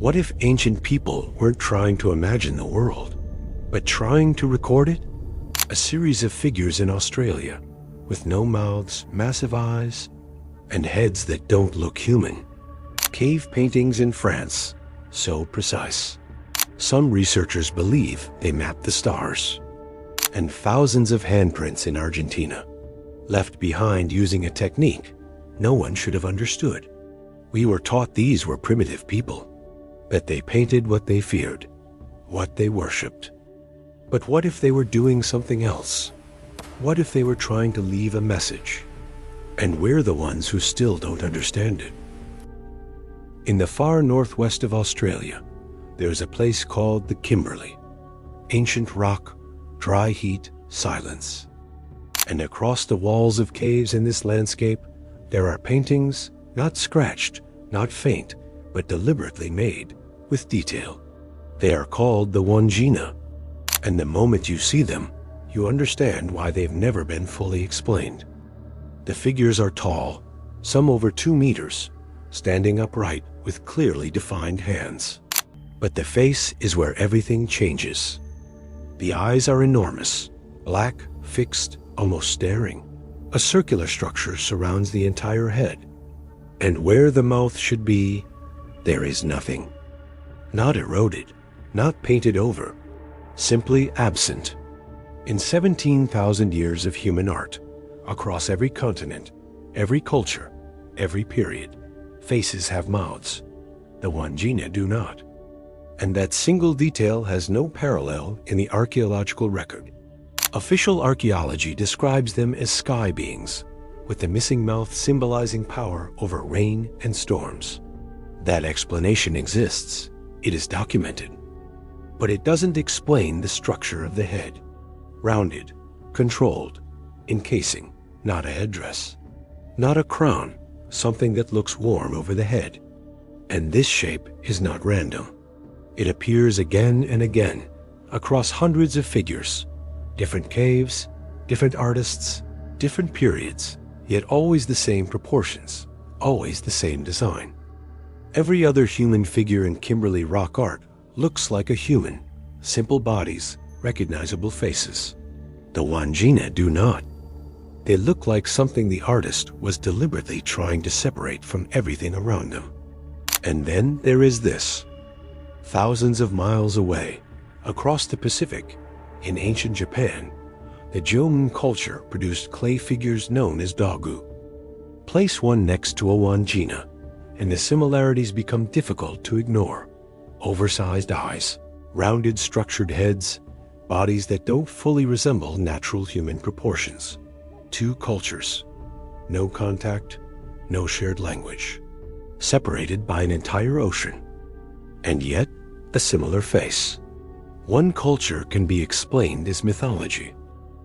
What if ancient people weren't trying to imagine the world, but trying to record it? A series of figures in Australia, with no mouths, massive eyes, and heads that don't look human. Cave paintings in France, so precise. Some researchers believe they mapped the stars. And thousands of handprints in Argentina, left behind using a technique no one should have understood. We were taught these were primitive people, that they painted what they feared, what they worshipped. But what if they were doing something else? What if they were trying to leave a message? And we're the ones who still don't understand it. In the far northwest of Australia, there's a place called the Kimberley. Ancient rock, dry heat, silence. And across the walls of caves in this landscape, there are paintings, not scratched, not faint, but deliberately made, with detail. They are called the Wandjina, and the moment you see them, you understand why they've never been fully explained. The figures are tall, some over 2 meters, standing upright with clearly defined hands. But the face is where everything changes. The eyes are enormous, black, fixed, almost staring. A circular structure surrounds the entire head. And where the mouth should be, there is nothing. Not eroded, not painted over, simply absent. In 17,000 years of human art, across every continent, every culture, every period, faces have mouths. The Wandjina do not. And that single detail has no parallel in the archaeological record. Official archaeology describes them as sky beings, with the missing mouth symbolizing power over rain and storms. That explanation exists. It is documented. But it doesn't explain the structure of the head. Rounded, controlled, encasing, not a headdress. Not a crown, something that looks warm over the head. And this shape is not random. It appears again and again, across hundreds of figures, different caves, different artists, different periods, yet always the same proportions, always the same design. Every other human figure in Kimberley rock art looks like a human, simple bodies, recognizable faces. The Wandjina do not. They look like something the artist was deliberately trying to separate from everything around them. And then there is this. Thousands of miles away, across the Pacific, in ancient Japan, the Jomon culture produced clay figures known as dogu. Place one next to a Wandjina, and the similarities become difficult to ignore. Oversized eyes, rounded structured heads, bodies that don't fully resemble natural human proportions. Two cultures, no contact, no shared language, separated by an entire ocean. And yet, a similar face. One culture can be explained as mythology.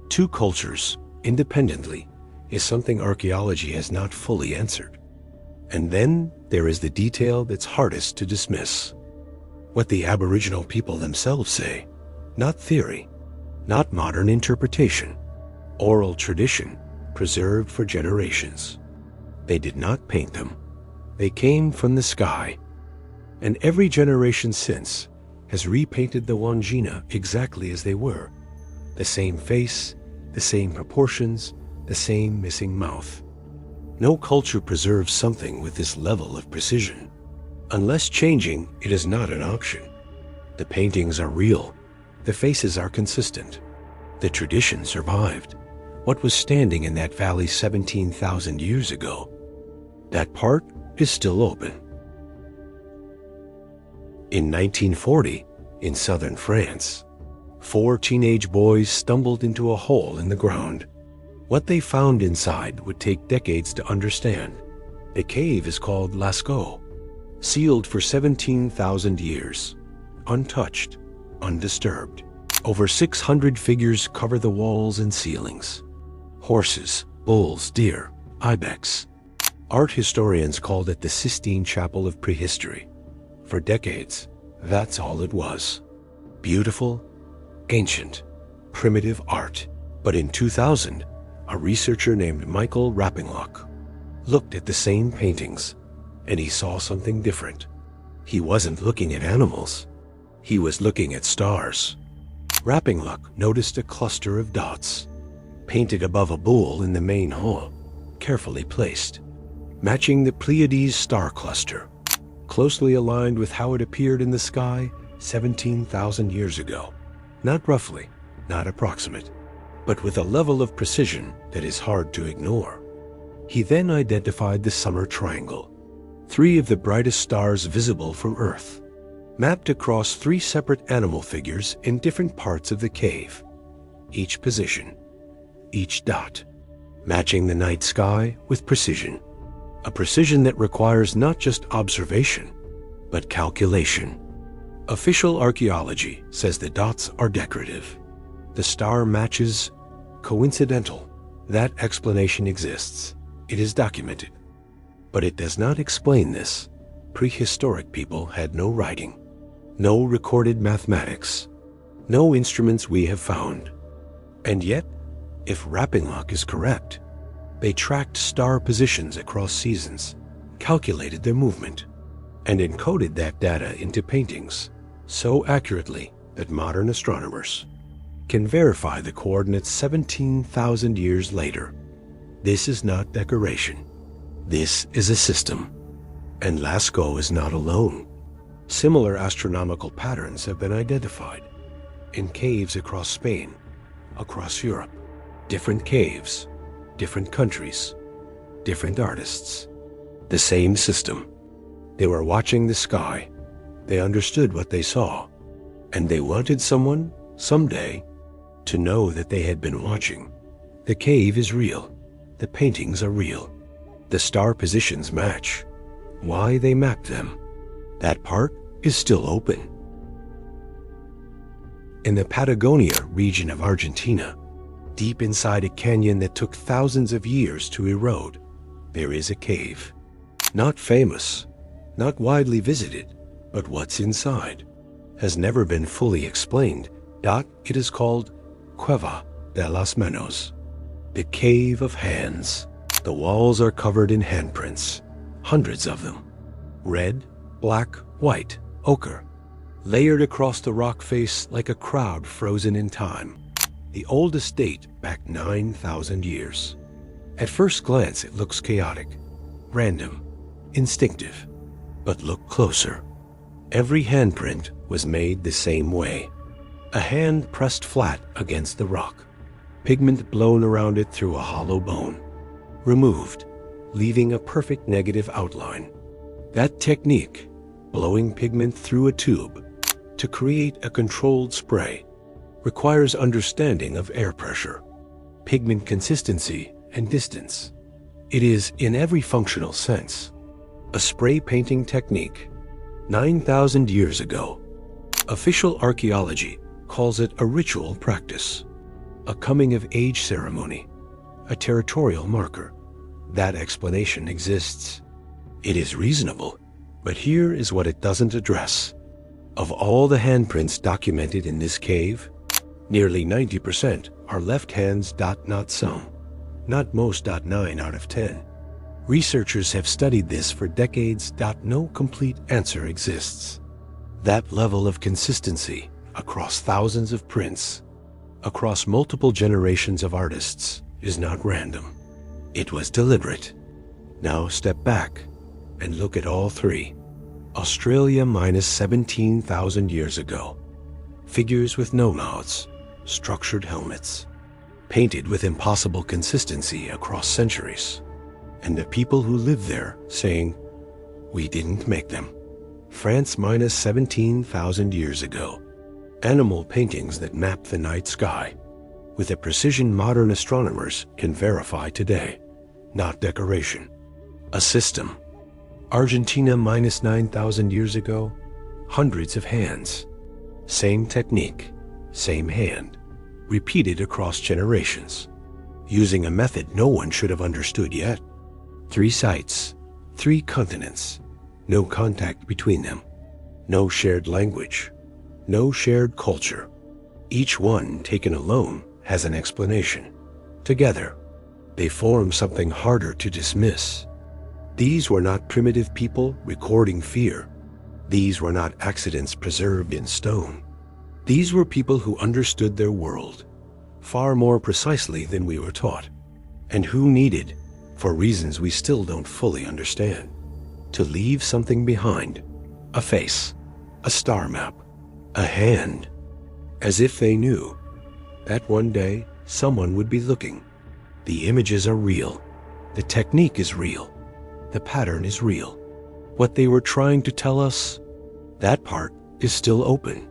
Two cultures, independently, is something archaeology has not fully answered. And then there is the detail that's hardest to dismiss. What the Aboriginal people themselves say, not theory, not modern interpretation, oral tradition preserved for generations. They did not paint them. They came from the sky. And every generation since has repainted the Wandjina exactly as they were. The same face, the same proportions, the same missing mouth. No culture preserves something with this level of precision. Unless changing, it is not an option. The paintings are real. The faces are consistent. The tradition survived. What was standing in that valley 17,000 years ago? That part is still open. In 1940, in southern France, 4 teenage boys stumbled into a hole in the ground. What they found inside would take decades to understand. The cave is called Lascaux, sealed for 17,000 years, untouched, undisturbed. Over 600 figures cover the walls and ceilings. Horses, bulls, deer, ibex. Art historians called it the Sistine Chapel of Prehistory. For decades, that's all it was. Beautiful, ancient, primitive art. But in 2000, a researcher named Michael Rappinglock looked at the same paintings, and he saw something different. He wasn't looking at animals. He was looking at stars. Rappingluck noticed a cluster of dots, painted above a bowl in the main hall, carefully placed, matching the Pleiades star cluster, closely aligned with how it appeared in the sky 17,000 years ago. Not roughly, not approximate, but with a level of precision that is hard to ignore. He then identified the summer triangle, 3 of the brightest stars visible from Earth, mapped across 3 separate animal figures in different parts of the cave, each position, each dot, matching the night sky with precision, a precision that requires not just observation, but calculation. Official archaeology says the dots are decorative. The star matches coincidental. That explanation exists. It is documented. But it does not explain this. Prehistoric people had no writing, no recorded mathematics, no instruments we have found. And yet, if Rappingluck is correct, they tracked star positions across seasons, calculated their movement, and encoded that data into paintings so accurately that modern astronomers can verify the coordinates 17,000 years later. This is not decoration. This is a system. And Lascaux is not alone. Similar astronomical patterns have been identified in caves across Spain, across Europe. Different caves, different countries, different artists. The same system. They were watching the sky. They understood what they saw. And they wanted someone, someday, to know that they had been watching. The cave is real. The paintings are real. The star positions match. Why they mapped them, that part is still open. In the Patagonia region of Argentina, deep inside a canyon that took thousands of years to erode, there is a cave. Not famous, not widely visited, but what's inside has never been fully explained. It is called Cueva de las Manos, the Cave of Hands. The walls are covered in handprints, hundreds of them. Red, black, white, ochre, layered across the rock face like a crowd frozen in time. The oldest date back 9,000 years. At first glance, it looks chaotic, random, instinctive. But look closer. Every handprint was made the same way. A hand pressed flat against the rock, pigment blown around it through a hollow bone, removed, leaving a perfect negative outline. That technique, blowing pigment through a tube to create a controlled spray, requires understanding of air pressure, pigment consistency, and distance. It is, in every functional sense, a spray painting technique. 9,000 years ago, official archaeology calls it a ritual practice, a coming-of-age ceremony, a territorial marker. That explanation exists. It is reasonable, but here is what it doesn't address. Of all the handprints documented in this cave, nearly 90% are left hands. Not some, not most. 9 out of 10. Researchers have studied this for decades. No complete answer exists. That level of consistency across thousands of prints, across multiple generations of artists, is not random. It was deliberate. Now step back and look at all 3. Australia minus 17,000 years ago. Figures with no mouths, structured helmets, painted with impossible consistency across centuries. And the people who live there saying, "We didn't make them." France minus 17,000 years ago. Animal paintings that map the night sky with a precision modern astronomers can verify today. Not decoration. A system. Argentina minus 9,000 years ago. Hundreds of hands. Same technique, same hand, repeated across generations, using a method no one should have understood yet. 3 sites, 3 continents, no contact between them, no shared language, no shared culture. Each one taken alone has an explanation. Together, they form something harder to dismiss. These were not primitive people recording fear. These were not accidents preserved in stone. These were people who understood their world far more precisely than we were taught, and who needed, for reasons we still don't fully understand, to leave something behind. A face, a star map, a hand, as if they knew that one day someone would be looking. The images are real. The technique is real. The pattern is real. What they were trying to tell us, that part is still open.